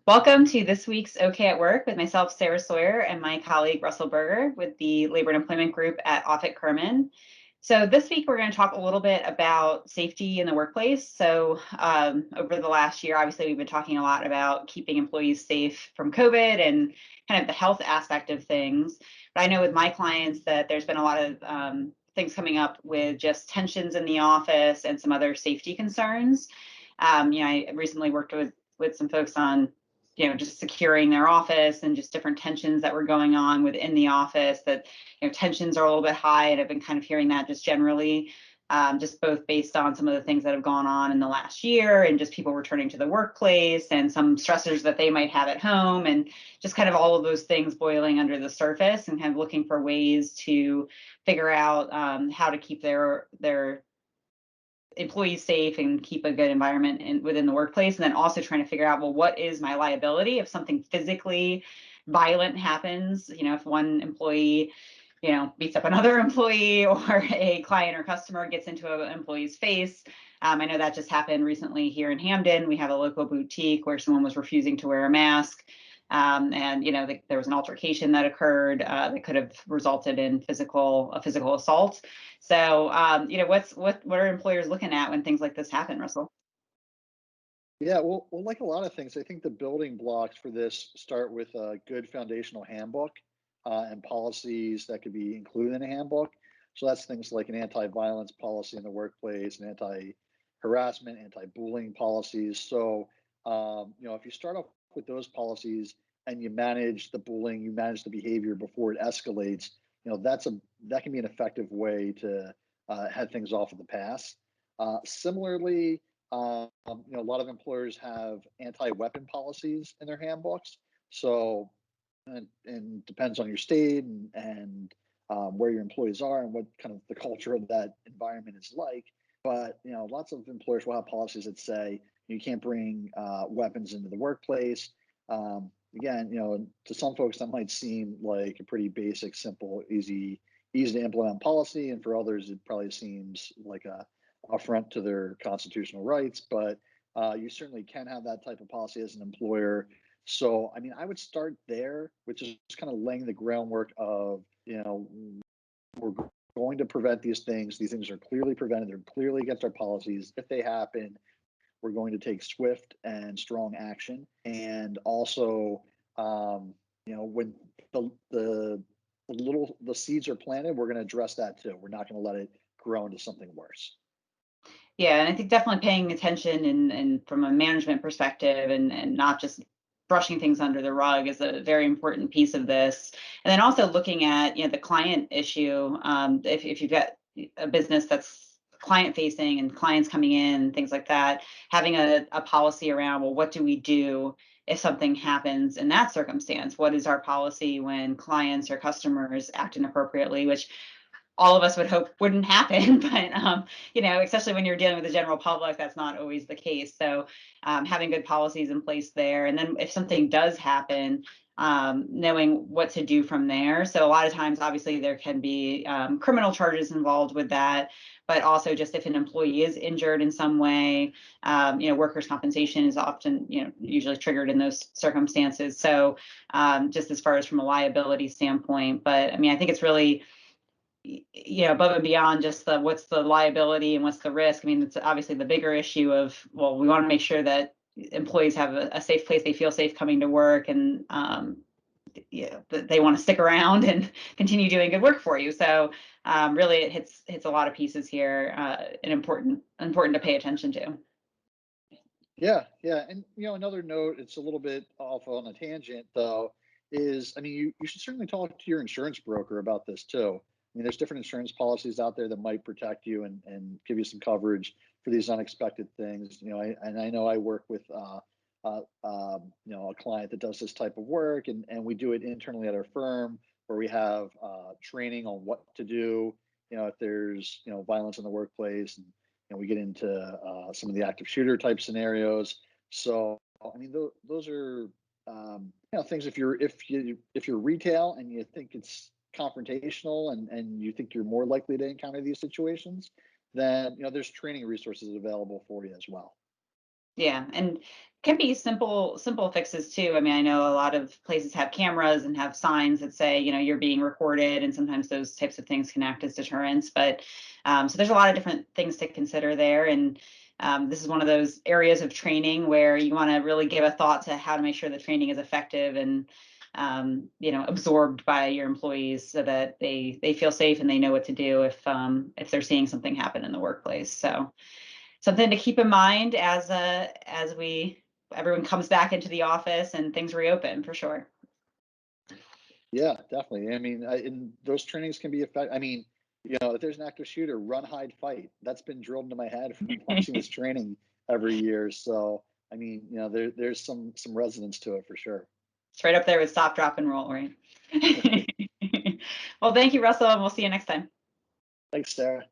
Welcome to this week's OK at Work with myself, Sarah Sawyer, and my colleague, Russell Berger, with the Labor and Employment Group at Offit Kurman. So this week, we're going to talk a little bit about safety in the workplace. So over the last year, obviously, we've been talking a lot about keeping employees safe from COVID and kind of the health aspect of things. But I know with my clients that there's been a lot of things coming up with just tensions in the office and some other safety concerns. I recently worked with some folks on just securing their office and just different tensions that were going on within the office that, tensions are a little bit high. And I've been kind of hearing that just generally, just both based on some of the things that have gone on in the last year and just people returning to the workplace and some stressors that they might have at home and just kind of all of those things boiling under the surface and kind of looking for ways to figure out how to keep their employees safe and keep a good environment within the workplace. And then also trying to figure out, well, what is my liability if something physically violent happens? If one employee, beats up another employee or a client or customer gets into an employee's face. I know that just happened recently here in Hamden. We have a local boutique where someone was refusing to wear a mask. There was an altercation that occurred that could have resulted in a physical assault. So, what are employers looking at when things like this happen, Russell? Yeah, well, like a lot of things, I think the building blocks for this start with a good foundational handbook and policies that could be included in a handbook. So that's things like an anti-violence policy in the workplace, an anti-harassment, anti-bullying policies. So, if you start off with those policies and you manage the bullying, you manage the behavior before it escalates, that can be an effective way to head things off at the pass. Similarly, a lot of employers have anti-weapon policies in their handbooks. So, and depends on your state and where your employees are and what kind of the culture of that environment is like. But lots of employers will have policies that say you can't bring weapons into the workplace. Again, to some folks that might seem like a pretty basic, simple, easy to implement policy, and for others it probably seems like a affront to their constitutional rights. But you certainly can have that type of policy as an employer. So, I mean, I would start there, which is just kind of laying the groundwork of, we're going to prevent these things. These things are clearly prevented. They're clearly against our policies. If they happen, we're going to take swift and strong action. And also, when the seeds are planted, we're going to address that too. We're not going to let it grow into something worse. Yeah, and I think definitely paying attention and from a management perspective and not just brushing things under the rug is a very important piece of this. And then also looking at the client issue. If you've got a business that's client facing and clients coming in, things like that, having a policy around, well, what do we do if something happens in that circumstance? What is our policy when clients or customers act inappropriately, which all of us would hope wouldn't happen, but especially when you're dealing with the general public, that's not always the case. So having good policies in place there, and then if something does happen, knowing what to do from there. So a lot of times, obviously, there can be criminal charges involved with that, but also just if an employee is injured in some way, workers' compensation is often, usually triggered in those circumstances. So just as far as from a liability standpoint, but I mean, I think it's really above and beyond just what's the liability and what's the risk. I mean, it's obviously the bigger issue of, well, we want to make sure that employees have a safe place, they feel safe coming to work, and that they want to stick around and continue doing good work for you. So really, it hits a lot of pieces here, and important to pay attention to. Yeah, and another note, it's a little bit off on a tangent though, is I mean, you should certainly talk to your insurance broker about this too. I mean, there's different insurance policies out there that might protect you and give you some coverage for these unexpected things. I know I work with a client that does this type of work, and we do it internally at our firm where we have training on what to do, if there's violence in the workplace, and we get into some of the active shooter type scenarios. So, I mean, those are things. If you're retail and you think it's confrontational and you think you're more likely to encounter these situations, then there's training resources available for you as well. Yeah, and can be simple fixes too. I mean, I know a lot of places have cameras and have signs that say, you're being recorded, and sometimes those types of things can act as deterrents. But so there's a lot of different things to consider there, and this is one of those areas of training where you want to really give a thought to how to make sure the training is effective and absorbed by your employees so that they feel safe and they know what to do if they're seeing something happen in the workplace. So something to keep in mind as everyone comes back into the office and things reopen for sure. Yeah, definitely. I mean, and those trainings can be effective. I mean, if there's an active shooter, run, hide, fight. That's been drilled into my head from watching this training every year. So, I mean, there's some resonance to it for sure. It's right up there with stop, drop, and roll, right? Well, thank you, Russell, and we'll see you next time. Thanks, Sarah.